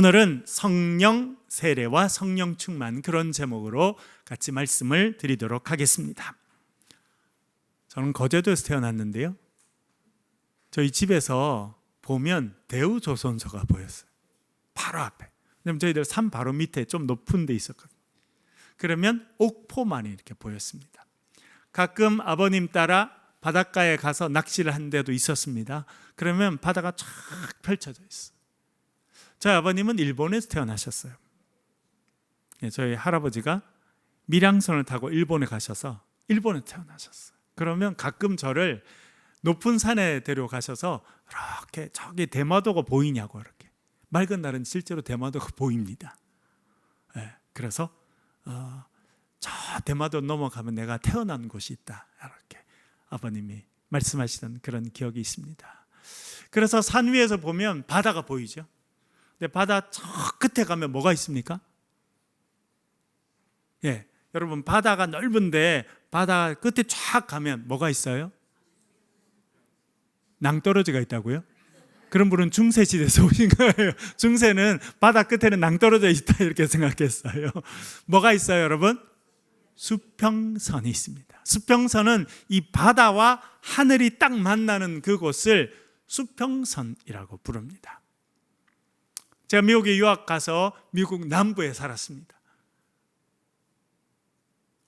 오늘은 성령 세례와 성령 충만, 그런 제목으로 같이 말씀을 드리도록 하겠습니다. 저는 거제도에서 태어났는데요, 저희 집에서 보면 대우조선소가 보였어요. 바로 앞에. 왜냐면 저희들 산 바로 밑에 좀 높은 데 있었거든요. 그러면 옥포만이 이렇게 보였습니다. 가끔 아버님 따라 바닷가에 가서 낚시를 한 데도 있었습니다. 그러면 바다가 쫙 펼쳐져 있어요. 저희 아버님은 일본에서 태어나셨어요. 저희 할아버지가 밀양선을 타고 일본에 가셔서 일본에 태어나셨어요. 그러면 가끔 저를 높은 산에 데려가셔서 이렇게 저기 대마도가 보이냐고, 이렇게 맑은 날은 실제로 대마도가 보입니다. 그래서 저 대마도 넘어가면 내가 태어난 곳이 있다, 이렇게 아버님이 말씀하시던 그런 기억이 있습니다. 그래서 산 위에서 보면 바다가 보이죠. 근데 바다 저 끝에 가면 뭐가 있습니까? 여러분, 바다가 넓은데 바다 끝에 쫙 가면 뭐가 있어요? 낭떠러지가 있다고요? 그런 분은 중세시대에서 오신 거예요. 중세는 바다 끝에는 낭떠러져 있다, 이렇게 생각했어요. 뭐가 있어요, 여러분? 수평선이 있습니다. 수평선은 이 바다와 하늘이 딱 만나는 그곳을 수평선이라고 부릅니다. 제가 미국에 유학 가서 미국 남부에 살았습니다.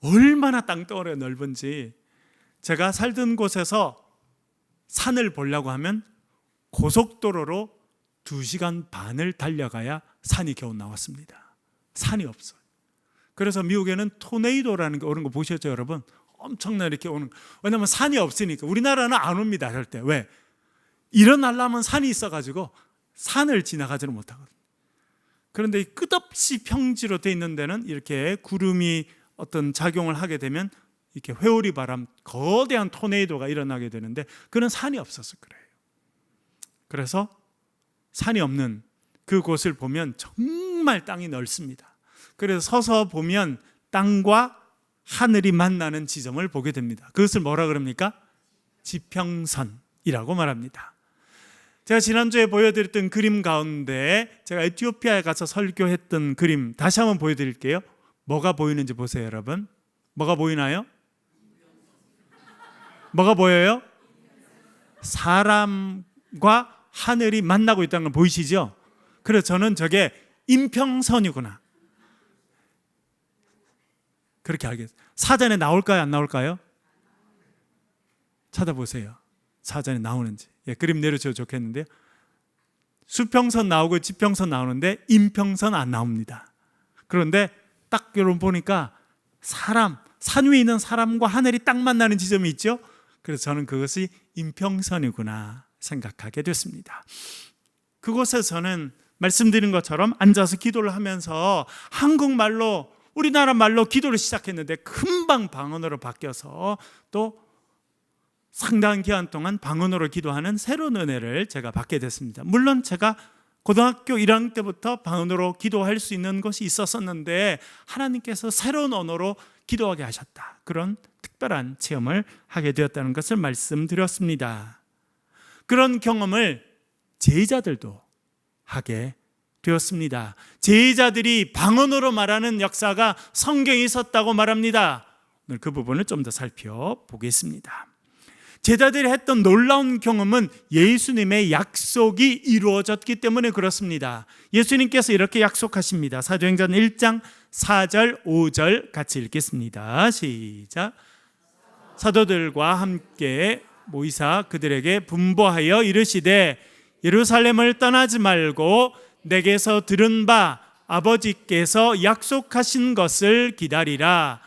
얼마나 땅덩어리가 넓은지, 제가 살던 곳에서 산을 보려고 하면 고속도로로 2시간 반을 달려가야 산이 겨우 나왔습니다. 산이 없어요. 그래서 미국에는 토네이도라는 게 오는 거 보셨죠, 여러분? 엄청나 이렇게 오는, 왜냐하면 산이 없으니까. 우리나라는 안 옵니다, 절대. 왜? 일어나려면 산이 있어가지고 산을 지나가지는 못하거든요. 그런데 끝없이 평지로 돼 있는 데는 이렇게 구름이 어떤 작용을 하게 되면 이렇게 회오리 바람, 거대한 토네이도가 일어나게 되는데, 그런 산이 없어서 그래요. 그래서 산이 없는 그곳을 보면 정말 땅이 넓습니다. 그래서 서서 보면 땅과 하늘이 만나는 지점을 보게 됩니다. 그것을 뭐라 그럽니까? 지평선이라고 말합니다. 제가 지난주에 보여드렸던 그림 가운데 제가 에티오피아에 가서 설교했던 그림 다시 한번 보여드릴게요. 뭐가 보이는지 보세요, 여러분. 뭐가 보이나요? 뭐가 보여요? 사람과 하늘이 만나고 있다는 걸 보이시죠? 그래서 저는 저게 인평선이구나, 그렇게 알겠어요. 사전에 나올까요, 안 나올까요? 찾아보세요, 사전에 나오는지. 그림 내려주셔도 좋겠는데요. 수평선 나오고 지평선 나오는데 인평선 안 나옵니다. 그런데 딱 여러분 보니까 산 위에 있는 사람과 하늘이 딱 만나는 지점이 있죠. 그래서 저는 그것이 인평선이구나 생각하게 됐습니다. 그곳에서는 말씀드린 것처럼 앉아서 기도를 하면서 한국말로, 우리나라 말로 기도를 시작했는데 금방 방언으로 바뀌어서 또 상당한 기간 동안 방언으로 기도하는 새로운 은혜를 제가 받게 됐습니다. 물론 제가 고등학교 1학년 때부터 방언으로 기도할 수 있는 것이 있었었는데 하나님께서 새로운 언어로 기도하게 하셨다, 그런 특별한 체험을 하게 되었다는 것을 말씀드렸습니다. 그런 경험을 제자들도 하게 되었습니다. 제자들이 방언으로 말하는 역사가 성경에 있었다고 말합니다. 오늘 그 부분을 좀 더 살펴보겠습니다. 제자들이 했던 놀라운 경험은 예수님의 약속이 이루어졌기 때문에 그렇습니다. 예수님께서 이렇게 약속하십니다. 사도행전 1장 4절 5절 같이 읽겠습니다. 시작. 사도들과 함께 모이사 그들에게 분보하여 이르시되 예루살렘을 떠나지 말고 내게서 들은 바 아버지께서 약속하신 것을 기다리라.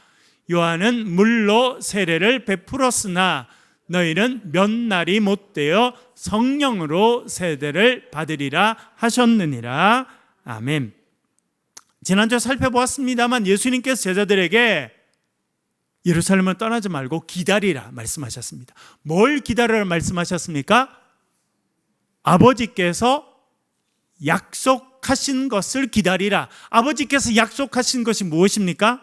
요한은 물로 세례를 베풀었으나 너희는 몇 날이 못되어 성령으로 세례를 받으리라 하셨느니라. 아멘. 지난주에 살펴보았습니다만 예수님께서 제자들에게 예루살렘을 떠나지 말고 기다리라 말씀하셨습니다. 뭘 기다리라 말씀하셨습니까? 아버지께서 약속하신 것을 기다리라. 아버지께서 약속하신 것이 무엇입니까?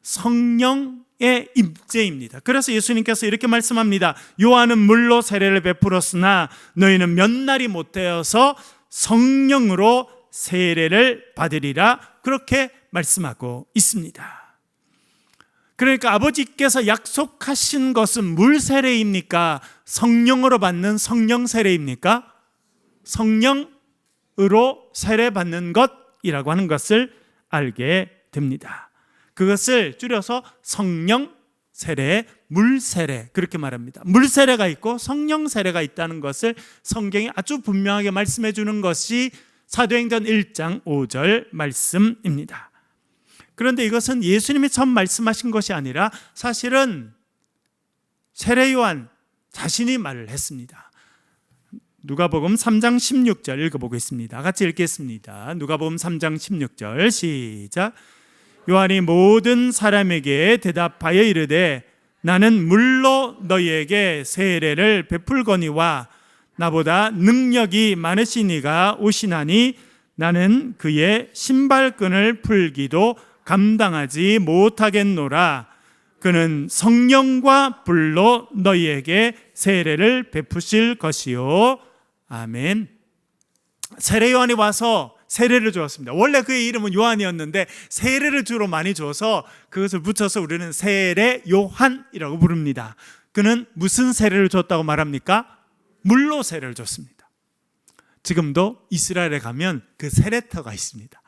성령의 임재입니다. 그래서 예수님께서 이렇게 말씀합니다. 요한은 물로 세례를 베풀었으나 너희는 몇 날이 못되어서 성령으로 세례를 받으리라 그렇게 말씀하고 있습니다. 그러니까 아버지께서 약속하신 것은 물 세례입니까? 성령으로 받는 성령 세례입니까? 성령으로 세례 받는 것이라고 하는 것을 알게 됩니다. 그것을 줄여서 성령 세례, 물 세례 그렇게 말합니다. 물 세례가 있고 성령 세례가 있다는 것을 성경이 아주 분명하게 말씀해 주는 것이 사도행전 1장 5절 말씀입니다. 그런데 이것은 예수님이 처음 말씀하신 것이 아니라 사실은 세례 요한 자신이 말을 했습니다. 누가복음 3장 16절 읽어보겠습니다. 같이 읽겠습니다. 누가복음 3장 16절 시작. 요한이 모든 사람에게 대답하여 이르되 나는 물로 너희에게 세례를 베풀거니와 나보다 능력이 많으시니가 오시나니 나는 그의 신발끈을 풀기도 감당하지 못하겠노라. 그는 성령과 불로 너희에게 세례를 베푸실 것이요. 아멘. 세례 요한이 와서 세례를 주었습니다. 원래 그의 이름은 요한이었는데 세례를 주로 많이 줘서 그것을 붙여서 우리는 세례 요한이라고 부릅니다. 그는 무슨 세례를 줬다고 말합니까? 물로 세례를 줬습니다. 지금도 이스라엘에 가면 그 세례터가 있습니다.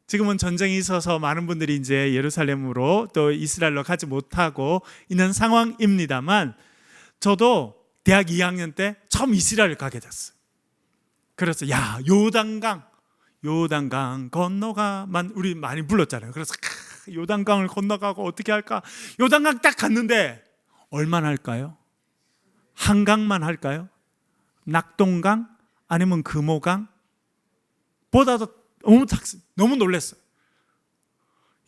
지금은 전쟁이 있어서 많은 분들이 이제 예루살렘으로 또 이스라엘로 가지 못하고 있는 상황입니다만 저도 대학 2학년 때 처음 이스라엘 가게 됐어요. 그래서 요단강 건너가만 우리 많이 불렀잖아요. 그래서 요단강을 건너가고 어떻게 할까? 요단강 딱 갔는데 얼마나 할까요? 한강만 할까요? 낙동강 아니면 금호강 보다도 너무 놀랐어요.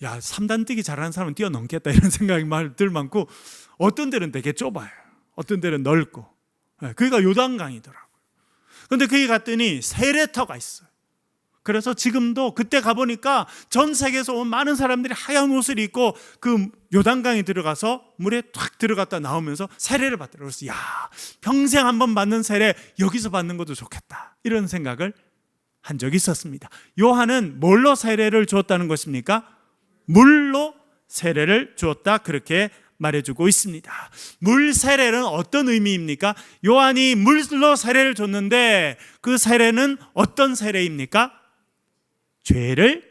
3단 뛰기 잘하는 사람은 뛰어넘겠다 이런 생각이 들 많고 어떤 데는 되게 좁아요. 어떤 데는 넓고 거기가 요단강이더라고요. 그런데 거기 갔더니 세례터가 있어요. 그래서 지금도 그때 가보니까 전 세계에서 온 많은 사람들이 하얀 옷을 입고 그 요단강에 들어가서 물에 탁 들어갔다 나오면서 세례를 받더라고요. 그래서 평생 한번 받는 세례 여기서 받는 것도 좋겠다 이런 생각을 한 적이 있었습니다. 요한은 뭘로 세례를 주었다는 것입니까? 물로 세례를 주었다 그렇게 말해주고 있습니다. 물 세례는 어떤 의미입니까? 요한이 물로 세례를 줬는데 그 세례는 어떤 세례입니까? 죄를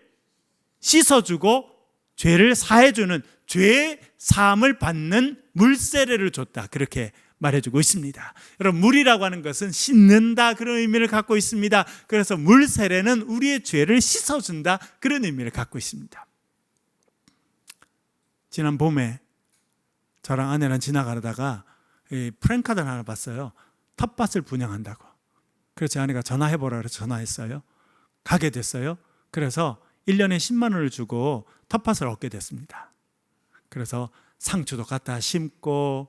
씻어주고 죄를 사해주는 죄 사함을 받는 물 세례를 줬다 그렇게 말해주고 있습니다. 여러분 물이라고 하는 것은 씻는다 그런 의미를 갖고 있습니다. 그래서 물 세례는 우리의 죄를 씻어준다 그런 의미를 갖고 있습니다. 지난 봄에 저랑 아내랑 지나가다가 프랜카드를 하나 봤어요. 텃밭을 분양한다고. 그래서 제 아내가 전화해보라 그래서 전화했어요. 가게 됐어요. 그래서 1년에 10만 원을 주고 텃밭을 얻게 됐습니다. 그래서 상추도 갖다 심고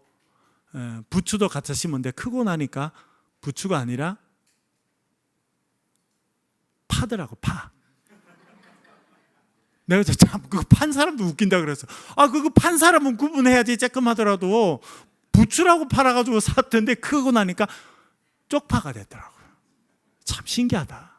부추도 갖다 심었는데 크고 나니까 부추가 아니라 파더라고. 파. 내가 참 그거 판 사람도 웃긴다 그래서 그거 판 사람은 구분해야지. 쬐끔하더라도 부추라고 팔아가지고 샀던데 크고 나니까 쪽파가 됐더라고요. 참 신기하다.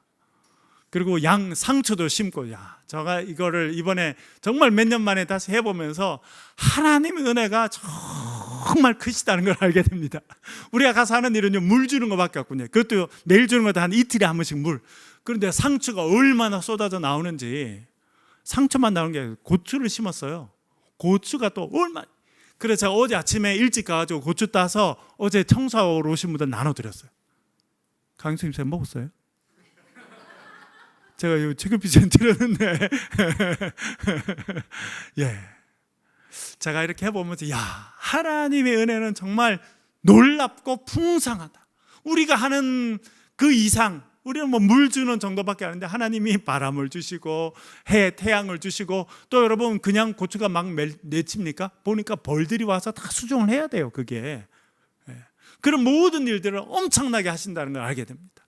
그리고 상추도 심고 제가 이거를 이번에 정말 몇 년 만에 다시 해보면서 하나님의 은혜가 정말 크시다는 걸 알게 됩니다. 우리가 가서 하는 일은요 물 주는 것밖에 없군요. 그것도 매일 주는 것도 한 이틀에 한 번씩 물. 그런데 상추가 얼마나 쏟아져 나오는지. 상추만 나오는 게 아니라 고추를 심었어요. 고추가 또 얼마나. 그래서 제가 어제 아침에 일찍 가가지고 고추 따서 어제 청소하러 오신 분들 나눠드렸어요. 강수님 쌤 먹었어요? 제가 이 체크비전 드렸는데 제가 이렇게 해보면서 하나님의 은혜는 정말 놀랍고 풍성하다. 우리가 하는 그 이상 우리는 물 주는 정도밖에 안 하는데 하나님이 바람을 주시고 태양을 주시고 또 여러분 그냥 고추가 막 맺힙니까? 보니까 벌들이 와서 다 수정을 해야 돼요. 그게 그런 모든 일들을 엄청나게 하신다는 걸 알게 됩니다.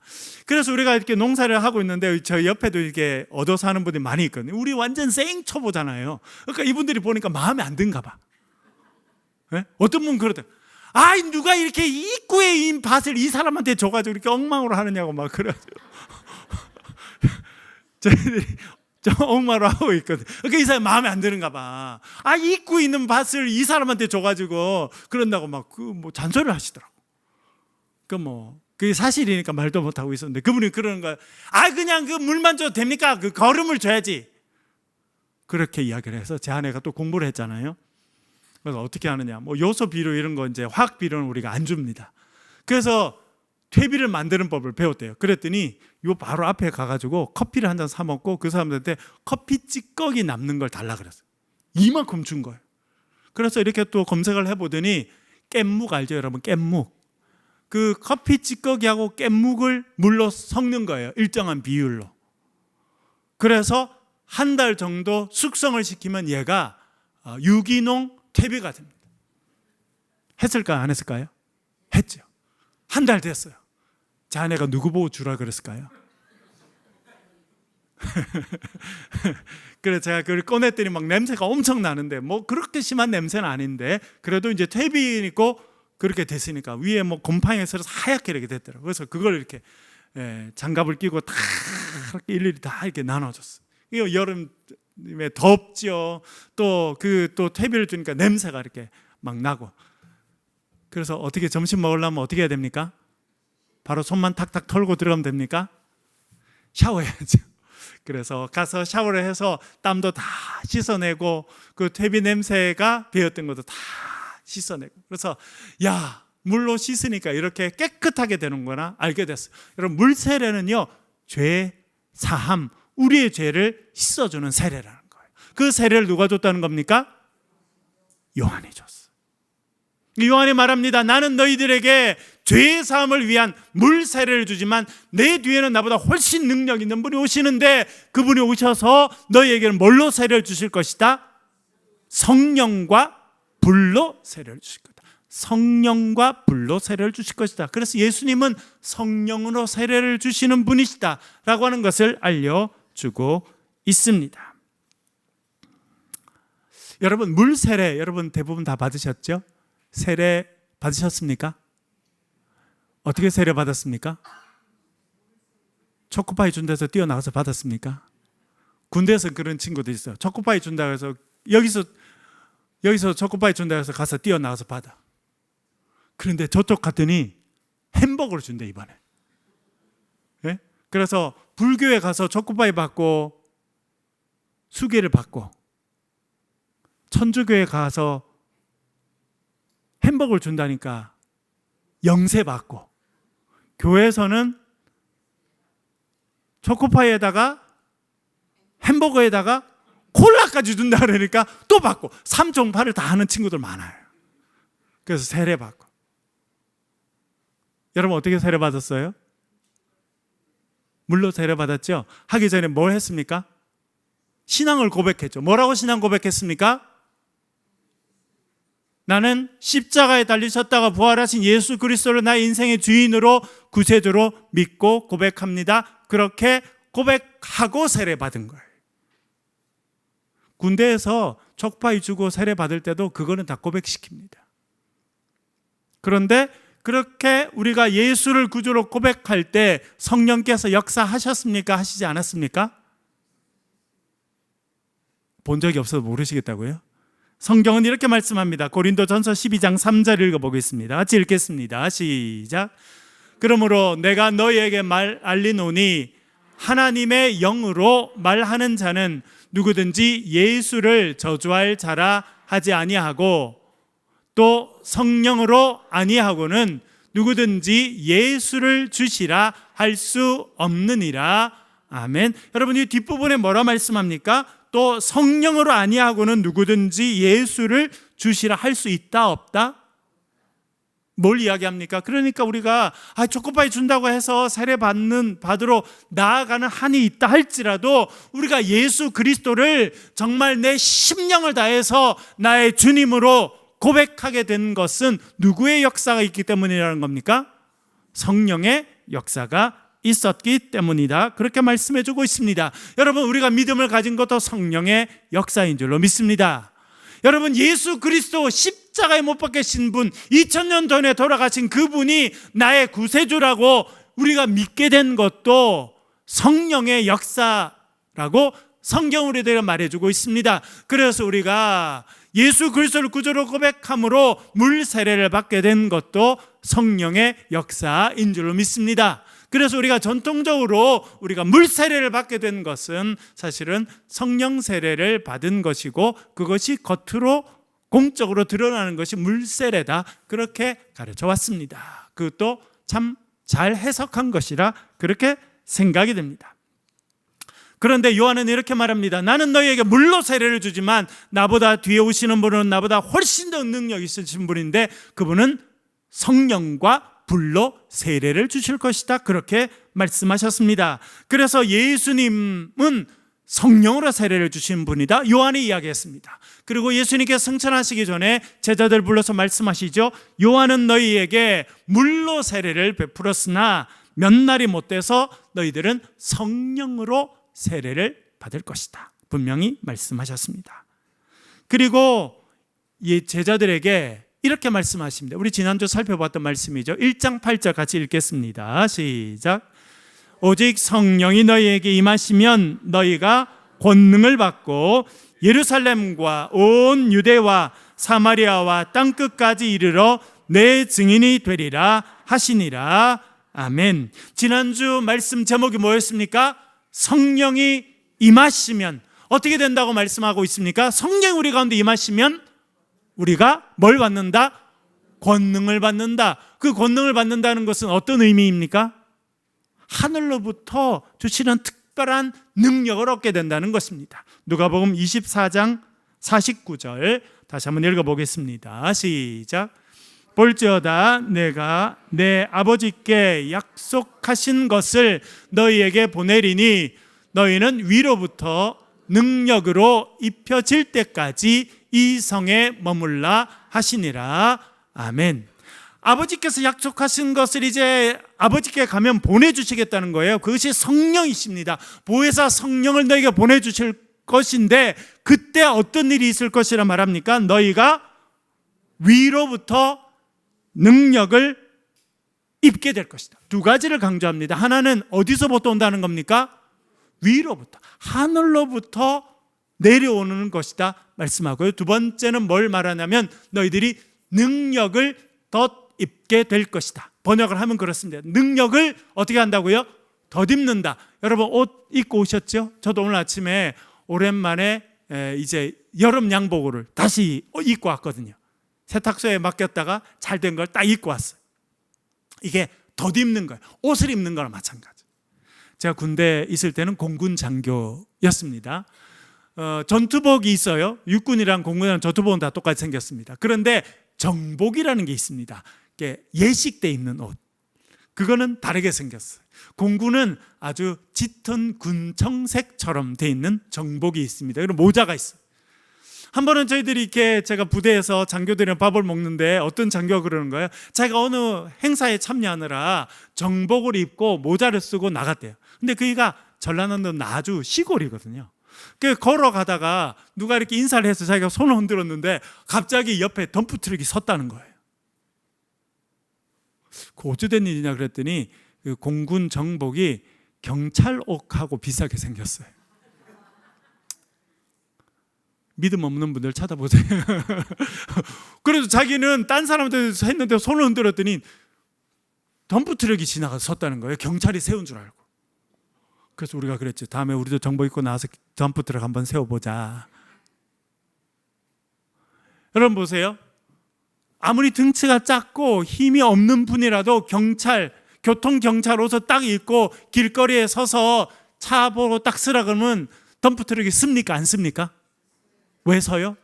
그래서 우리가 이렇게 농사를 하고 있는데 저 옆에도 이렇게 얻어 사는 분들이 많이 있거든요. 우리 완전 생초보잖아요. 그러니까 이분들이 보니까 마음에 안 든가 봐. 어떤 분은 그러대요. 아이 누가 이렇게 입구에 인 밭을 이 사람한테 줘가지고 이렇게 엉망으로 하느냐고 막 그래가지고 저희들이 좀 엉망으로 하고 있거든. 그러니까 이 사람이 마음에 안 드는가 봐. 아 입구에 있는 밭을 이 사람한테 줘가지고 그런다고 막 그 뭐 잔소리를 하시더라고. 그게 사실이니까 말도 못 하고 있었는데 그분이 그러는 거야. 아 그냥 그 물만 줘도 됩니까? 그 거름을 줘야지. 그렇게 이야기를 해서 제 아내가 또 공부를 했잖아요. 그래서 어떻게 하느냐, 뭐 요소 비료 이런 거 이제 화학 비료는 우리가 안 줍니다. 그래서 퇴비를 만드는 법을 배웠대요. 그랬더니 요 바로 앞에 가가지고 커피를 한 잔 사 먹고 그 사람들한테 커피 찌꺼기 남는 걸 달라 그랬어요. 이만큼 준 거예요. 그래서 이렇게 또 검색을 해보더니 깻묵 알죠, 여러분? 깻묵. 그 커피 찌꺼기하고 깻묵을 물로 섞는 거예요. 일정한 비율로. 그래서 한 달 정도 숙성을 시키면 얘가 유기농 퇴비가 됩니다. 했을까요? 안 했을까요? 했죠. 한 달 됐어요. 제 아내가 누구 보고 주라 그랬을까요? 그래서 제가 그걸 꺼냈더니 막 냄새가 엄청 나는데 뭐 그렇게 심한 냄새는 아닌데 그래도 이제 퇴비이고 그렇게 됐으니까 위에 뭐 곰팡이에서 하얗게 이렇게 됐더라고요. 그래서 그걸 이렇게 장갑을 끼고 다 일일이 다 이렇게 나눠줬어요. 이거 여름에 덥죠. 또 퇴비를 주니까 냄새가 이렇게 막 나고. 그래서 어떻게 점심 먹으려면 어떻게 해야 됩니까? 바로 손만 탁탁 털고 들어가면 됩니까? 샤워해야죠. 그래서 가서 샤워를 해서 땀도 다 씻어내고 그 퇴비 냄새가 배었던 것도 다 씻어내고. 그래서 야, 물로 씻으니까 이렇게 깨끗하게 되는구나 알게 됐어요. 여러분, 물 세례는요, 죄 사함, 우리의 죄를 씻어주는 세례라는 거예요. 그 세례를 누가 줬다는 겁니까? 요한이 줬어요. 요한이 말합니다. 나는 너희들에게 죄의 사함을 위한 물 세례를 주지만 내 뒤에는 나보다 훨씬 능력 있는 분이 오시는데 그분이 오셔서 너희에게는 뭘로 세례를 주실 것이다? 성령과 불로 세례를 주실 것이다. 성령과 불로 세례를 주실 것이다. 그래서 예수님은 성령으로 세례를 주시는 분이시다 라고 하는 것을 알려주고 있습니다. 여러분, 물 세례 여러분 대부분 다 받으셨죠? 세례 받으셨습니까? 어떻게 세례 받았습니까? 초코파이 준 데서 뛰어나가서 받았습니까? 군대에서 그런 친구들 있어요. 초코파이 준다고 해서 여기서 초코파이 준다고 해서 가서 뛰어나가서 받아. 그런데 저쪽 갔더니 햄버거를 준대 이번에. 네? 그래서 불교에 가서 초코파이 받고 수계를 받고 천주교에 가서 햄버거를 준다니까 영세 받고, 교회에서는 초코파이에다가 햄버거에다가 콜라까지 준다 그러니까 또 받고, 삼종파를 다 하는 친구들 많아요. 그래서 세례 받고. 여러분 어떻게 세례 받았어요? 물로 세례 받았죠? 하기 전에 뭘 했습니까? 신앙을 고백했죠. 뭐라고 신앙 고백했습니까? 나는 십자가에 달리셨다가 부활하신 예수 그리스도를 나의 인생의 주인으로 구세주로 믿고 고백합니다. 그렇게 고백하고 세례 받은 거예요. 군대에서 촉파이 주고 세례 받을 때도 그거는 다 고백시킵니다. 그런데 그렇게 우리가 예수를 구주로 고백할 때 성령께서 역사하셨습니까? 하시지 않았습니까? 본 적이 없어서 모르시겠다고요? 성경은 이렇게 말씀합니다. 고린도전서 12장 3절 읽어보겠습니다. 같이 읽겠습니다. 시작. 그러므로 내가 너희에게 알리노니 하나님의 영으로 말하는 자는 누구든지 예수를 저주할 자라 하지 아니하고 또 성령으로 아니하고는 누구든지 예수를 주시라 할 수 없느니라. 아멘. 여러분, 이 뒷부분에 뭐라 말씀합니까? 또 성령으로 아니하고는 누구든지 예수를 주시라 할 수 있다 없다? 뭘 이야기합니까? 그러니까 우리가 초코파이 준다고 해서 세례 받으러 나아가는 한이 있다 할지라도 우리가 예수 그리스도를 정말 내 심령을 다해서 나의 주님으로 고백하게 된 것은 누구의 역사가 있기 때문이라는 겁니까? 성령의 역사가 있었기 때문이다. 그렇게 말씀해 주고 있습니다. 여러분, 우리가 믿음을 가진 것도 성령의 역사인 줄로 믿습니다. 여러분, 예수 그리스도 십자가에 못 박히신 분, 2000년 전에 돌아가신 그분이 나의 구세주라고 우리가 믿게 된 것도 성령의 역사라고 성경 우리들에게 말해주고 있습니다. 그래서 우리가 예수 그리스도를 구주로 고백함으로 물 세례를 받게 된 것도 성령의 역사인 줄로 믿습니다. 그래서 우리가 전통적으로 우리가 물 세례를 받게 된 것은 사실은 성령 세례를 받은 것이고, 그것이 겉으로 공적으로 드러나는 것이 물 세례다, 그렇게 가르쳐 왔습니다. 그것도 참 잘 해석한 것이라 그렇게 생각이 됩니다. 그런데 요한은 이렇게 말합니다. 나는 너희에게 물로 세례를 주지만 나보다 뒤에 오시는 분은 나보다 훨씬 더 능력이 있으신 분인데 그분은 성령과 불로 세례를 주실 것이다, 그렇게 말씀하셨습니다. 그래서 예수님은 성령으로 세례를 주신 분이다, 요한이 이야기했습니다. 그리고 예수님께 승천하시기 전에 제자들 불러서 말씀하시죠. 요한은 너희에게 물로 세례를 베풀었으나 몇 날이 못 돼서 너희들은 성령으로 세례를 받을 것이다, 분명히 말씀하셨습니다. 그리고 이 제자들에게 이렇게 말씀하십니다. 우리 지난주 살펴봤던 말씀이죠. 1장 8절 같이 읽겠습니다. 시작. 오직 성령이 너희에게 임하시면 너희가 권능을 받고 예루살렘과 온 유대와 사마리아와 땅끝까지 이르러 내 증인이 되리라 하시니라. 아멘. 지난주 말씀 제목이 뭐였습니까? 성령이 임하시면 어떻게 된다고 말씀하고 있습니까? 성령이 우리 가운데 임하시면 우리가 뭘 받는다? 권능을 받는다. 그 권능을 받는다는 것은 어떤 의미입니까? 하늘로부터 주시는 특별한 능력을 얻게 된다는 것입니다. 누가복음 24장 49절 다시 한번 읽어보겠습니다. 시작. 볼지어다 내가 내 아버지께 약속하신 것을 너희에게 보내리니 너희는 위로부터 능력으로 입혀질 때까지 이 성에 머물라 하시니라. 아멘. 아버지께서 약속하신 것을 이제 아버지께 가면 보내주시겠다는 거예요. 그것이 성령이십니다. 보혜사 성령을 너희에게 보내주실 것인데 그때 어떤 일이 있을 것이라 말합니까? 너희가 위로부터 능력을 입게 될 것이다. 두 가지를 강조합니다. 하나는 어디서부터 온다는 겁니까? 위로부터, 하늘로부터 내려오는 것이다 말씀하고요. 두 번째는 뭘 말하냐면 너희들이 능력을 덧입게 될 것이다. 번역을 하면 그렇습니다. 능력을 어떻게 한다고요? 덧입는다. 여러분 옷 입고 오셨죠? 저도 오늘 아침에 오랜만에 이제 여름 양복을 다시 입고 왔거든요. 세탁소에 맡겼다가 잘 된 걸 딱 입고 왔어요. 이게 덧입는 거예요. 옷을 입는 거랑 마찬가지. 제가 군대에 있을 때는 공군 장교였습니다. 전투복이 있어요. 육군이랑 공군이랑 전투복은 다 똑같이 생겼습니다. 그런데 정복이라는 게 있습니다. 예식때 입는 옷. 그거는 다르게 생겼어요. 공군은 아주 짙은 군청색처럼 돼 있는 정복이 있습니다. 그리고 모자가 있어요. 한 번은 저희들이 이렇게 제가 부대에서 장교들이랑 밥을 먹는데 어떤 장교가 그러는 거예요. 자기가 어느 행사에 참여하느라 정복을 입고 모자를 쓰고 나갔대요. 근데 그이가 전라남도 아주 시골이거든요. 걸어가다가 누가 이렇게 인사를 해서 자기가 손을 흔들었는데 갑자기 옆에 덤프트럭이 섰다는 거예요. 그 어찌된 일이냐 그랬더니 그 공군 정복이 경찰옷하고 비슷하게 생겼어요. 믿음 없는 분들 찾아보세요. 그래도 자기는 딴 사람한테 했는데 손을 흔들었더니 덤프트럭이 지나가서 섰다는 거예요. 경찰이 세운 줄 알고. 그래서 우리가 그랬죠. 다음에 우리도 정복 입고 나와서 덤프트럭 한번 세워보자. 여러분 보세요. 아무리 등치가 작고 힘이 없는 분이라도 교통경찰 옷을 딱 입고 길거리에 서서 차 보고 딱 쓰라 그러면 덤프트럭이 씁니까? 안 씁니까? 왜 서요?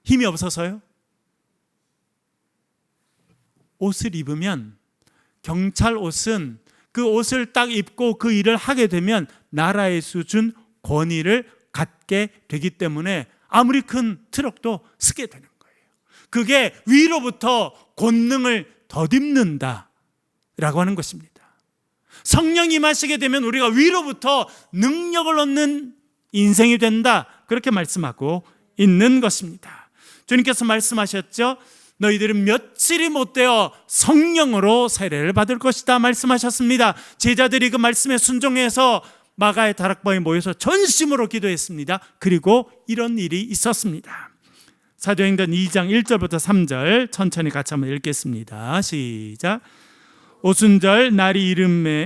힘이 없어서요? 옷을 입으면, 경찰 옷은 그 옷을 딱 입고 그 일을 하게 되면 나라에서 준 권위를 갖게 되기 때문에 아무리 큰 트럭도 쓰게 되는 거예요. 그게 위로부터 권능을 덧입는다 라고 하는 것입니다. 성령이 임하시게 되면 우리가 위로부터 능력을 얻는 인생이 된다, 그렇게 말씀하고 있는 것입니다. 주님께서 말씀하셨죠. 너희들은 며칠이 못되어 성령으로 세례를 받을 것이다 말씀하셨습니다. 제자들이 그 말씀에 순종해서 마가의 다락방에 모여서 전심으로 기도했습니다. 그리고 이런 일이 있었습니다. 사도행전 2장 1절부터 3절 천천히 같이 한번 읽겠습니다. 시작. 오순절 날이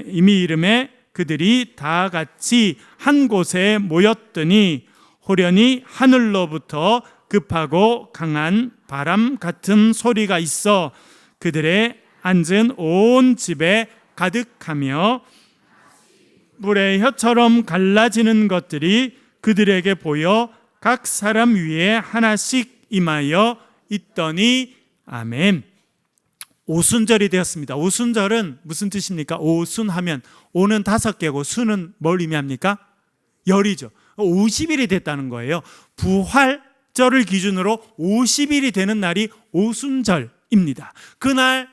이미 이름에 그들이 다 같이 한 곳에 모였더니 호련히 하늘로부터 급하고 강한 바람 같은 소리가 있어 그들의 앉은 온 집에 가득하며 물의 혀처럼 갈라지는 것들이 그들에게 보여 각 사람 위에 하나씩 임하여 있더니 아멘. 오순절이 되었습니다. 오순절은 무슨 뜻입니까? 오순하면 오는 5개고 순은 뭘 의미합니까? 열이죠. 50일이 됐다는 거예요. 부활절을 기준으로 50일이 되는 날이 오순절입니다. 그날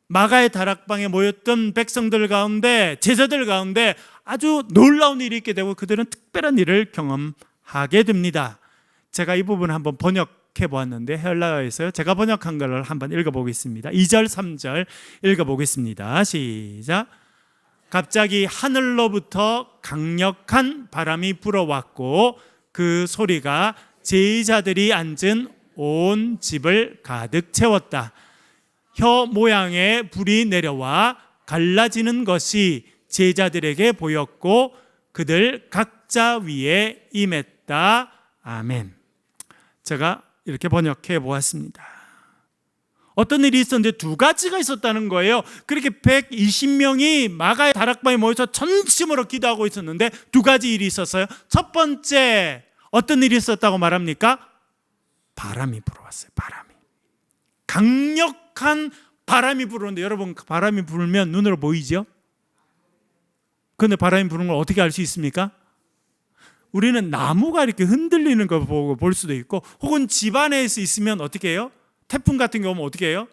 마가의 다락방에 모였던 백성들 가운데, 제자들 가운데 아주 놀라운 일이 있게 되고 그들은 특별한 일을 경험하게 됩니다. 제가 이 부분을 한번 번역해 보았는데 헬라어에서요. 제가 번역한 걸 한번 읽어보겠습니다. 2절 3절 읽어보겠습니다. 시작. 갑자기 하늘로부터 강력한 바람이 불어왔고 그 소리가 제자들이 앉은 온 집을 가득 채웠다. 혀 모양의 불이 내려와 갈라지는 것이 제자들에게 보였고 그들 각자 위에 임했다. 아멘. 제가 이렇게 번역해 보았습니다. 어떤 일이 있었는데 2가지가 있었다는 거예요. 그렇게 120명이 마가의 다락방에 모여서 전심으로 기도하고 있었는데 2가지 일이 있었어요. 첫 번째 어떤 일이 있었다고 말합니까? 바람이 불어왔어요. 바람이. 강력한 바람이 불었는데 여러분 바람이 불면 눈으로 보이죠? 그런데 바람이 부는 걸 어떻게 알 수 있습니까? 우리는 나무가 이렇게 흔들리는 걸 보고 볼 수도 있고 혹은 집 안에서 있으면 어떻게 해요? 태풍 같은 경우는 어떻게 해요?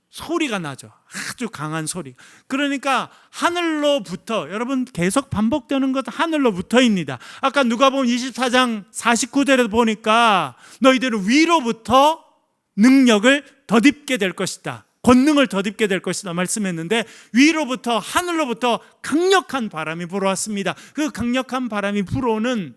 소리가 나죠. 아주 강한 소리. 그러니까 하늘로부터, 여러분 계속 반복되는 것 하늘로부터입니다. 아까 누가복음 24장 49절에 보니까 너희들은 위로부터 능력을 덧입게 될 것이다. 권능을 덧입게 될 것이다 말씀했는데 위로부터 하늘로부터 강력한 바람이 불어왔습니다. 그 강력한 바람이 불어오는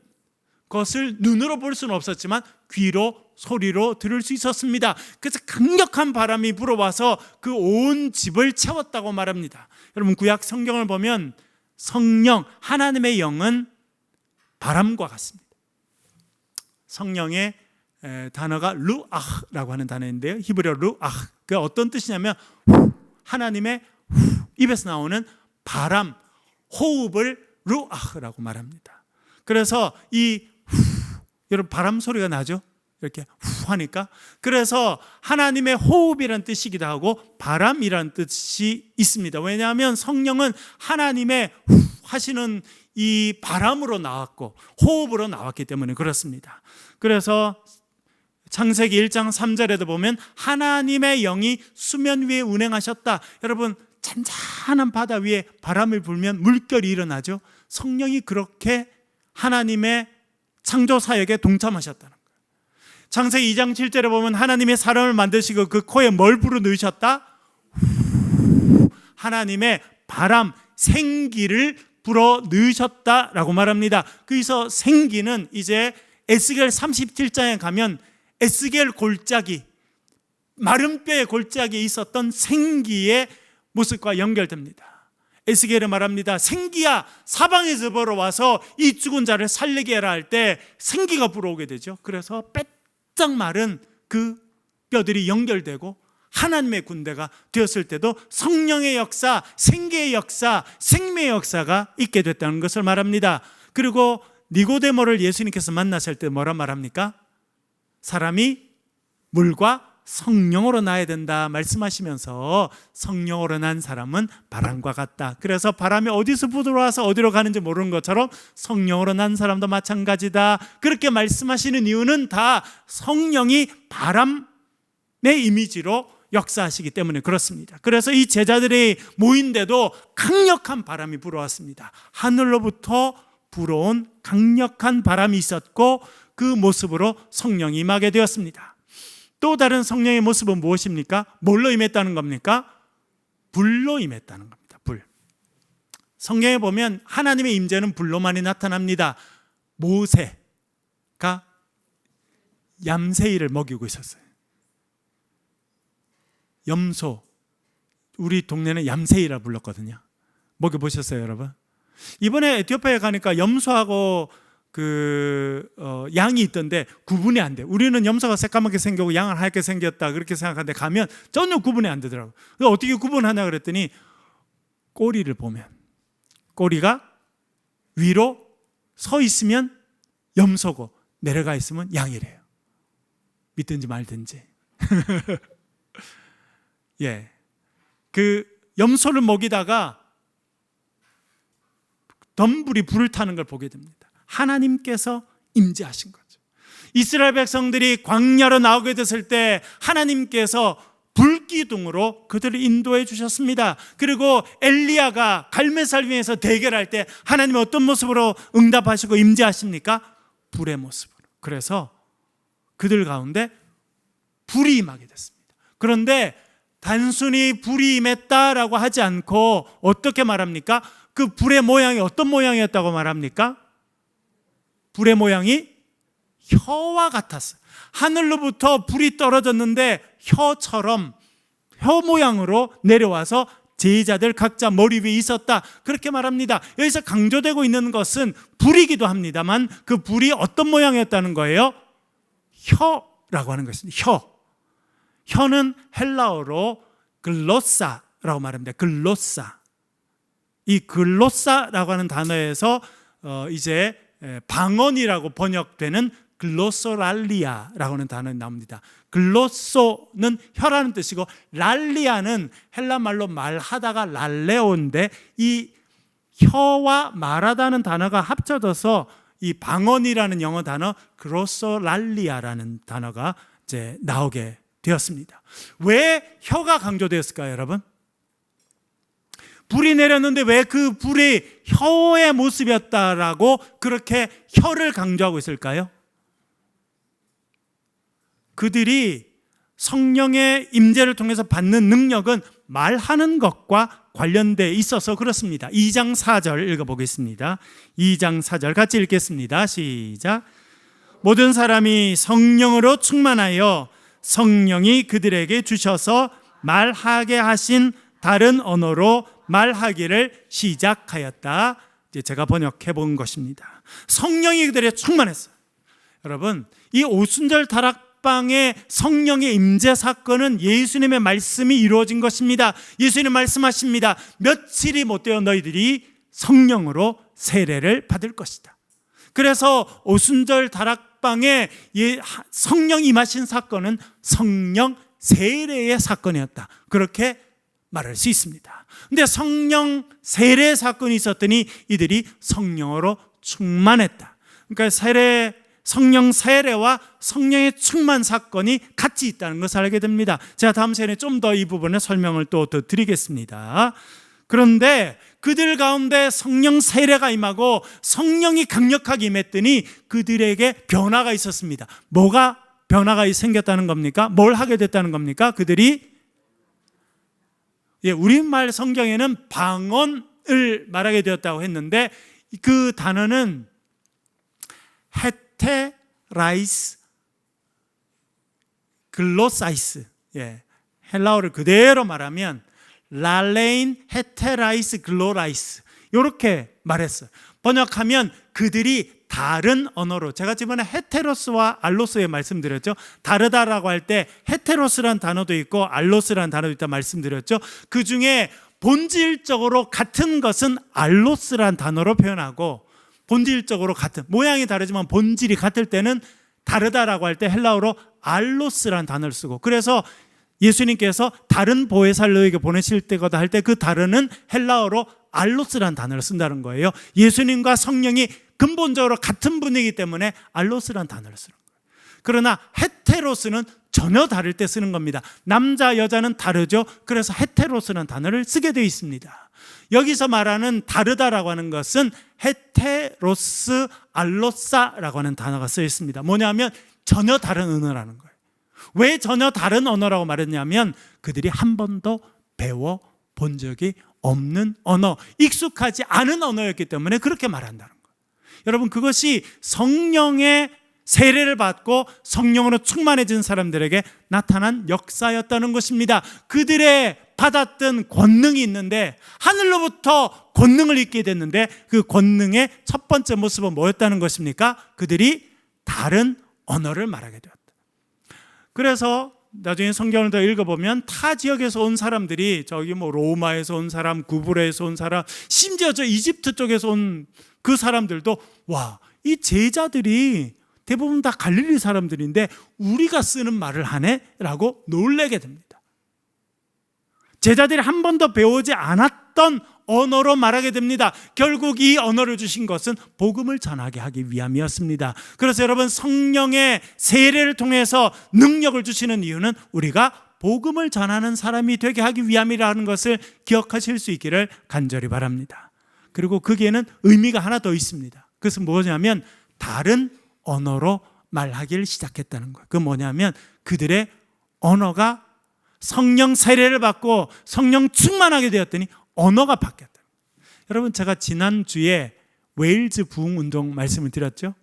것을 눈으로 볼 수는 없었지만 귀로 소리로 들을 수 있었습니다. 그래서 강력한 바람이 불어와서 그 온 집을 채웠다고 말합니다. 여러분 구약 성경을 보면 성령 하나님의 영은 바람과 같습니다. 성령의 단어가 루아흐라고 하는 단어인데요. 히브리어 루아흐. 그 어떤 뜻이냐면 하나님의 입에서 나오는 바람, 호흡을 루아흐라고 말합니다. 그래서 이 여러분 바람 소리가 나죠? 이렇게 후 하니까. 그래서 하나님의 호흡이라는 뜻이기도 하고 바람이라는 뜻이 있습니다. 왜냐하면 성령은 하나님의 후 하시는 이 바람으로 나왔고 호흡으로 나왔기 때문에 그렇습니다. 그래서 창세기 1장 3절에도 보면 하나님의 영이 수면 위에 운행하셨다. 여러분 잔잔한 바다 위에 바람을 불면 물결이 일어나죠. 성령이 그렇게 하나님의 창조 사역에 동참하셨다는 거예요. 창세기 2장 7절에 보면 하나님의 사람을 만드시고 그 코에 뭘 불어넣으셨다? 하나님의 바람, 생기를 불어넣으셨다라고 말합니다. 거기서 생기는 이제 에스겔 37장에 가면 에스겔 골짜기, 마른 뼈의 골짜기에 있었던 생기의 모습과 연결됩니다. 에스겔은 말합니다. 생기야 사방에서 불어와서 이 죽은 자를 살리게 해라 할 때 생기가 불어오게 되죠. 그래서 빼짝 마른 그 뼈들이 연결되고 하나님의 군대가 되었을 때도 성령의 역사, 생기의 역사, 생명의 역사가 있게 됐다는 것을 말합니다. 그리고 니고데모를 예수님께서 만나실 때 뭐라 말합니까? 사람이 물과 성령으로 나야 된다 말씀하시면서 성령으로 난 사람은 바람과 같다. 그래서 바람이 어디서 불어와서 어디로 가는지 모르는 것처럼 성령으로 난 사람도 마찬가지다. 그렇게 말씀하시는 이유는 다 성령이 바람의 이미지로 역사하시기 때문에 그렇습니다. 그래서 이 제자들이 모인데도 강력한 바람이 불어왔습니다. 하늘로부터 불어온 강력한 바람이 있었고 그 모습으로 성령이 임하게 되었습니다. 또 다른 성령의 모습은 무엇입니까? 뭘로 임했다는 겁니까? 불로 임했다는 겁니다. 불. 성경에 보면 하나님의 임재는 불로 많이 나타납니다. 모세가 얌새이를 먹이고 있었어요. 염소, 우리 동네는 얌새이라 불렀거든요. 먹여보셨어요, 여러분? 이번에 에티오피아에 가니까 염소하고 양이 있던데 구분이 안 돼. 우리는 염소가 새까맣게 생기고 양은 하얗게 생겼다 그렇게 생각하는데 가면 전혀 구분이 안 되더라고요. 어떻게 구분하냐 그랬더니 꼬리를 보면 꼬리가 위로 서 있으면 염소고 내려가 있으면 양이래요. 믿든지 말든지. 예, 그 염소를 먹이다가 덤불이 불을 타는 걸 보게 됩니다. 하나님께서 임재하신 거죠. 이스라엘 백성들이 광야로 나오게 됐을 때 하나님께서 불기둥으로 그들을 인도해 주셨습니다. 그리고 엘리야가 갈멜산 위에서 대결할 때 하나님은 어떤 모습으로 응답하시고 임재하십니까? 불의 모습으로. 그래서 그들 가운데 불이 임하게 됐습니다. 그런데 단순히 불이 임했다라고 하지 않고 어떻게 말합니까? 그 불의 모양이 어떤 모양이었다고 말합니까? 불의 모양이 혀와 같았어요. 하늘로부터 불이 떨어졌는데 혀처럼 혀 모양으로 내려와서 제자들 각자 머리 위에 있었다, 그렇게 말합니다. 여기서 강조되고 있는 것은 불이기도 합니다만 그 불이 어떤 모양이었다는 거예요? 혀라고 하는 것입니다. 혀는 헬라어로 글로사라고 말합니다. 글로사. 이 글로사라고 하는 단어에서 이제 방언이라고 번역되는 글로소랄리아라고 하는 단어가 나옵니다. 글로소는 혀라는 뜻이고 랄리아는 헬라 말로 말하다가 랄레오인데 이 혀와 말하다는 단어가 합쳐져서 이 방언이라는 영어 단어 글로소랄리아라는 단어가 이제 나오게 되었습니다. 왜 혀가 강조되었을까요, 여러분? 불이 내렸는데 왜 그 불이 혀의 모습이었다라고 그렇게 혀를 강조하고 있을까요? 그들이 성령의 임재를 통해서 받는 능력은 말하는 것과 관련되어 있어서 그렇습니다. 2장 4절 읽어보겠습니다. 2장 4절 같이 읽겠습니다. 시작. 모든 사람이 성령으로 충만하여 성령이 그들에게 주셔서 말하게 하신 다른 언어로 말하기를 시작하였다. 이제 제가 번역해 본 것입니다. 성령이 그들에 충만했어요. 여러분, 이 오순절 다락방의 성령의 임재 사건은 예수님의 말씀이 이루어진 것입니다. 예수님 말씀하십니다. 며칠이 못되어 너희들이 성령으로 세례를 받을 것이다. 그래서 오순절 다락방에 성령이 임하신 사건은 성령 세례의 사건이었다, 그렇게 말할 수 있습니다. 근데 성령 세례 사건이 있었더니 이들이 성령으로 충만했다. 그러니까 성령 세례와 성령의 충만 사건이 같이 있다는 것을 알게 됩니다. 제가 다음 시간에 좀 더 이 부분의 설명을 또 더 드리겠습니다. 그런데 그들 가운데 성령 세례가 임하고 성령이 강력하게 임했더니 그들에게 변화가 있었습니다. 뭐가 변화가 생겼다는 겁니까? 뭘 하게 됐다는 겁니까? 그들이 우리말 성경에는 방언을 말하게 되었다고 했는데 그 단어는 헤테라이스 글로사이스, 헬라어를 그대로 말하면 랄레인 헤테라이스 글로라이스, 이렇게 말했어요. 번역하면 그들이 다른 언어로, 제가 지난번에 헤테로스와 알로스에 말씀드렸죠. 다르다라고 할 때 헤테로스란 단어도 있고 알로스란 단어도 있다 말씀드렸죠. 그 중에 본질적으로 같은 것은 알로스란 단어로 표현하고, 본질적으로 같은, 모양이 다르지만 본질이 같을 때는 다르다라고 할 때 헬라어로 알로스란 단어를 쓰고, 그래서 예수님께서 다른 보혜사를 너에게 보내실 때거다 할 때 그 다르는 헬라어로 알로스란 단어를 쓴다는 거예요. 예수님과 성령이 근본적으로 같은 분이기 때문에 알로스란 단어를 쓰는 거예요. 그러나 헤테로스는 전혀 다를 때 쓰는 겁니다. 남자 여자는 다르죠. 그래서 헤테로스라는 단어를 쓰게 되어 있습니다. 여기서 말하는 다르다라고 하는 것은 헤테로스 알로사라고 하는 단어가 쓰여 있습니다. 뭐냐면 전혀 다른 언어라는 거예요. 왜 전혀 다른 언어라고 말했냐면 그들이 한 번도 배워본 적이 없는 언어, 익숙하지 않은 언어였기 때문에 그렇게 말한다는 거예요. 여러분, 그것이 성령의 세례를 받고 성령으로 충만해진 사람들에게 나타난 역사였다는 것입니다. 그들의 받았던 권능이 있는데 하늘로부터 권능을 입게 됐는데 그 권능의 첫 번째 모습은 뭐였다는 것입니까? 그들이 다른 언어를 말하게 되었다. 그래서 나중에 성경을 더 읽어보면 타 지역에서 온 사람들이 저기 뭐 로마에서 온 사람, 구브레에서 온 사람, 심지어 저 이집트 쪽에서 온 그 사람들도 와, 이 제자들이 대부분 다 갈릴리 사람들인데 우리가 쓰는 말을 하네? 라고 놀라게 됩니다. 제자들이 한 번도 배우지 않았던 언어로 말하게 됩니다. 결국 이 언어를 주신 것은 복음을 전하게 하기 위함이었습니다. 그래서 여러분, 성령의 세례를 통해서 능력을 주시는 이유는 우리가 복음을 전하는 사람이 되게 하기 위함이라는 것을 기억하실 수 있기를 간절히 바랍니다. 그리고 거기에는 의미가 하나 더 있습니다. 그것은 뭐냐면 다른 언어로 말하기를 시작했다는 거예요. 그건 뭐냐면 그들의 언어가 성령 세례를 받고 성령 충만하게 되었더니 언어가 바뀌었다. 여러분, 제가 지난주에 웨일즈 부흥 운동 말씀을 드렸죠.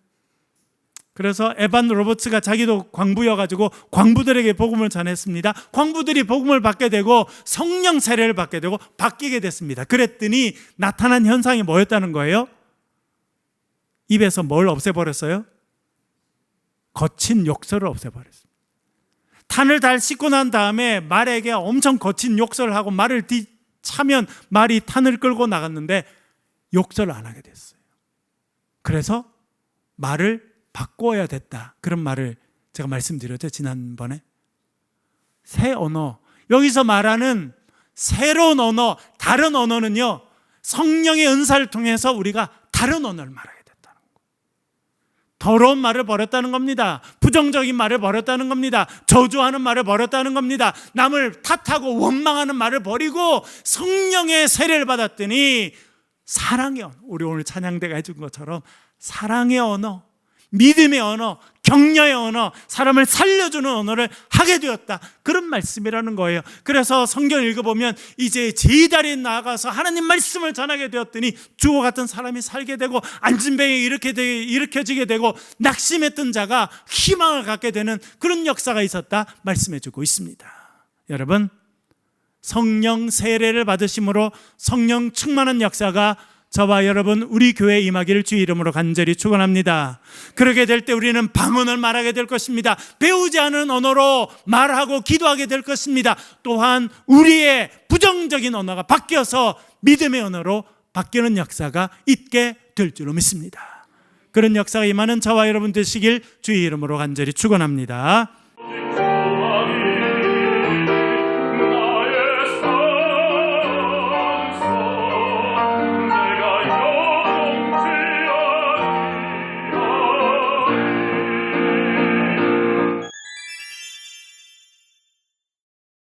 그래서 에반 로버츠가 자기도 광부여가지고 광부들에게 복음을 전했습니다. 광부들이 복음을 받게 되고 성령 세례를 받게 되고 바뀌게 됐습니다. 그랬더니 나타난 현상이 뭐였다는 거예요? 입에서 뭘 없애버렸어요? 거친 욕설을 없애버렸습니다. 탄을 잘 씻고 난 다음에 말에게 엄청 거친 욕설을 하고 말을 차면 말이 탄을 끌고 나갔는데 욕설을 안 하게 됐어요. 그래서 말을 바꿔야 됐다. 그런 말을 제가 말씀드렸죠, 지난번에. 새 언어, 여기서 말하는 새로운 언어, 다른 언어는요, 성령의 은사를 통해서 우리가 다른 언어를 말하게 됐다는 거예요. 더러운 말을 버렸다는 겁니다. 부정적인 말을 버렸다는 겁니다. 저주하는 말을 버렸다는 겁니다. 남을 탓하고 원망하는 말을 버리고 성령의 세례를 받았더니 사랑의 언어, 우리 오늘 찬양대가 해준 것처럼 사랑의 언어, 믿음의 언어, 격려의 언어, 사람을 살려주는 언어를 하게 되었다. 그런 말씀이라는 거예요. 그래서 성경을 읽어보면 이제 제자리에 나아가서 하나님 말씀을 전하게 되었더니 주와 같은 사람이 살게 되고 앉은 병이 일으켜지게 되고 낙심했던 자가 희망을 갖게 되는 그런 역사가 있었다 말씀해주고 있습니다. 여러분, 성령 세례를 받으심으로 성령 충만한 역사가 저와 여러분, 우리 교회에 임하기를 주의 이름으로 간절히 축원합니다. 그러게 될 때 우리는 방언을 말하게 될 것입니다. 배우지 않은 언어로 말하고 기도하게 될 것입니다. 또한 우리의 부정적인 언어가 바뀌어서 믿음의 언어로 바뀌는 역사가 있게 될 줄로 믿습니다. 그런 역사가 임하는 저와 여러분 되시길 주의 이름으로 간절히 축원합니다.